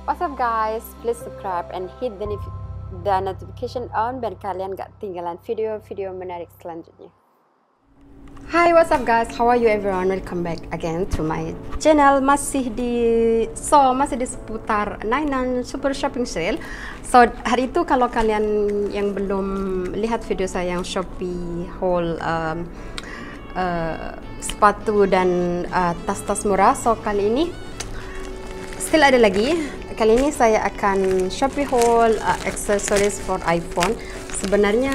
What's up guys, please subscribe and hit the notification on biar kalian gak tinggalan video-video menarik selanjutnya. Hi, what's up guys, how are you everyone? Welcome back again to my channel. Masih di seputar 9 super shopping sale. So hari itu kalau kalian yang belum lihat video saya yang Shopee haul sepatu dan tas-tas murah, so kali ini still ada lagi. Kali ini saya akan Shopee haul accessories for iPhone. Sebenarnya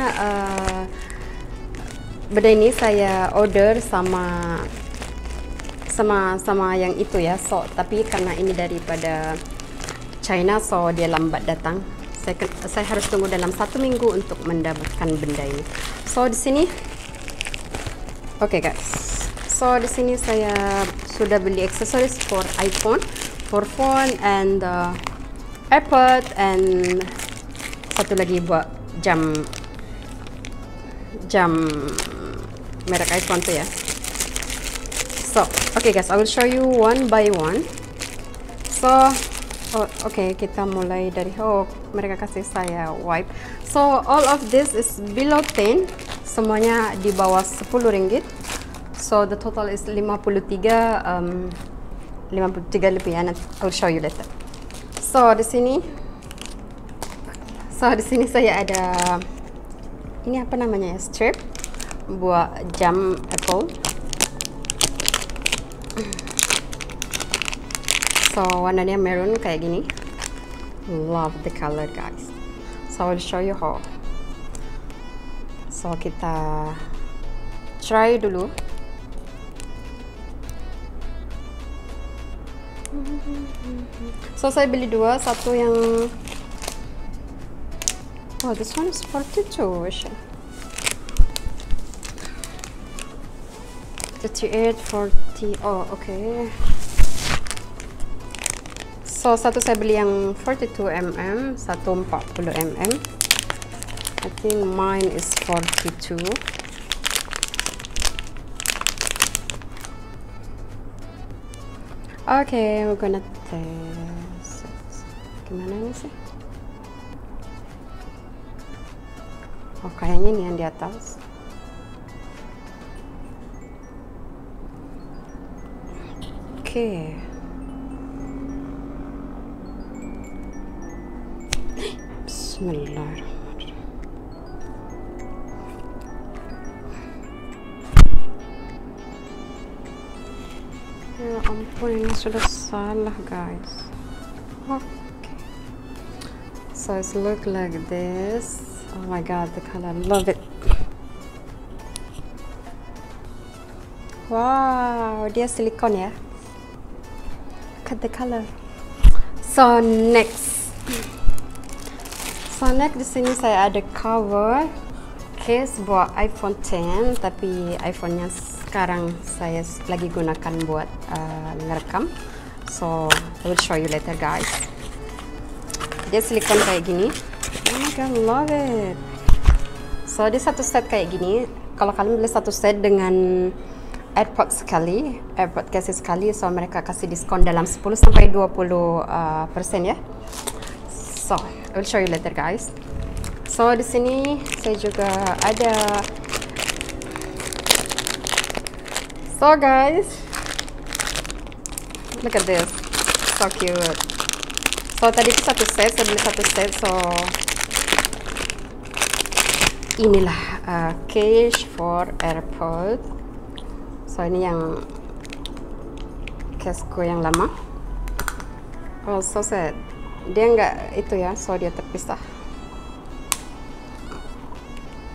benda ini saya order sama yang itu ya. So tapi karena ini daripada China, so dia lambat datang. Saya harus tunggu dalam 1 minggu untuk mendapatkan benda ini. So di sini, okay guys. So di sini saya sudah beli accessories for iPhone, for phone and AirPod, and satu lagi buat jam merek iPhone tuh ya. So okay guys, I will show you one by one. So okay, kita mulai dari mereka kasih saya wipe. So all of this is below 10, semuanya di bawah 10 ringgit. So the total is 53 lebih ya, nanti I'll show you later. So di sini saya ada ini apa namanya ya, strip buat jam Apple. So warnanya maroon kayak gini. Love the color guys. So I'll show you how. So kita try dulu. So saya beli dua, satu yang this one is 42 version. 38, 40, okay. So satu saya beli yang 42 mm, satu 40 mm. I think mine is 42. Okay, we're gonna test. Gimana ini sih? Oh, kayaknya ini yang di atas. Okay. Bismillahirrahmanirrahim. Ya ampun, ini sudah salah guys. Okay, so it's look like this. Oh my god, the color, love it. Wow, dia silikon ya. Look at the color. So next di sini saya ada cover case buat iPhone 10, tapi iPhone-nya sekarang saya lagi gunakan buat ngerekam. So I will show you later guys. Dia silikon kayak gini. Oh my god, love it. So dia satu set kayak gini. Kalau kalian beli satu set dengan AirPod case sekali, so mereka kasih diskon dalam 10-20% ya. So I will show you later guys. So di sini saya juga ada. So guys, look at this, so cute. So tadi itu satu set, saya beli satu set. So inilah case for AirPod. So ini yang caseku yang lama. Oh so sad, dia nggak itu ya, so dia terpisah.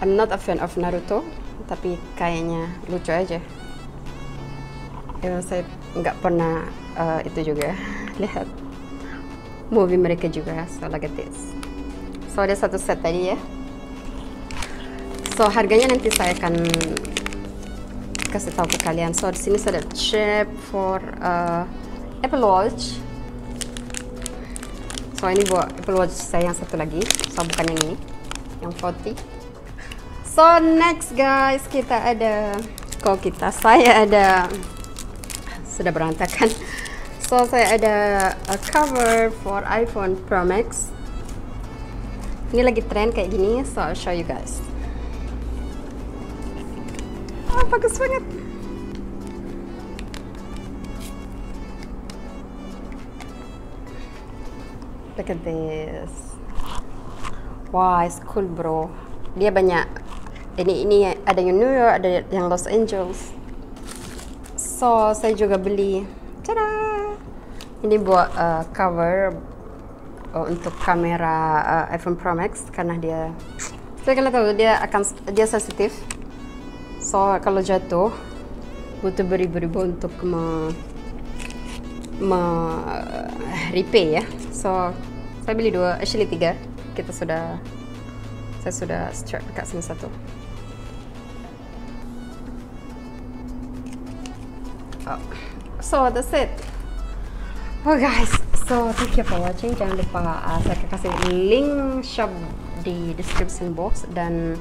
I'm not a fan of Naruto, tapi kayaknya lucu aja. Ya, saya nggak pernah itu juga lihat movie mereka juga. So look at this. So ada satu set tadi ya. So harganya nanti saya akan kasih tahu ke kalian. So di sini saya ada chip for Apple Watch. So ini buat Apple Watch saya yang satu lagi. So bukan yang ini, yang 40. So next guys, saya ada sudah berantakan. So saya ada a cover for iPhone Pro Max. Ini lagi trend kayak gini, so I'll show you guys. Oh, bagus banget. Look at this. Wah, it's cool bro. Dia banyak. Ini ada yang New York, ada yang Los Angeles. So saya juga beli. Tada! Ini buat cover untuk kamera iPhone Pro Max karena dia, saya kalian tahu dia sensitif. So kalau jatuh butuh beribu-ribu untuk repair ya. So saya beli 2, actually 3. Saya sudah strap dekat sini 1. Oh. So that's it. Oh guys, so thank you for watching. Jangan lupa saya akan kasih link shop di description box, dan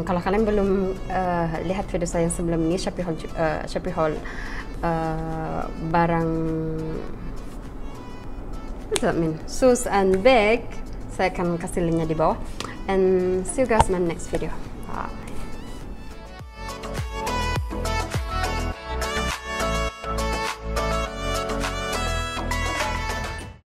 kalau kalian belum lihat video saya yang sebelum ini, Shopeehaul barang, what does that mean? Shoes and bag, saya akan kasih linknya di bawah. And see you guys in my next video.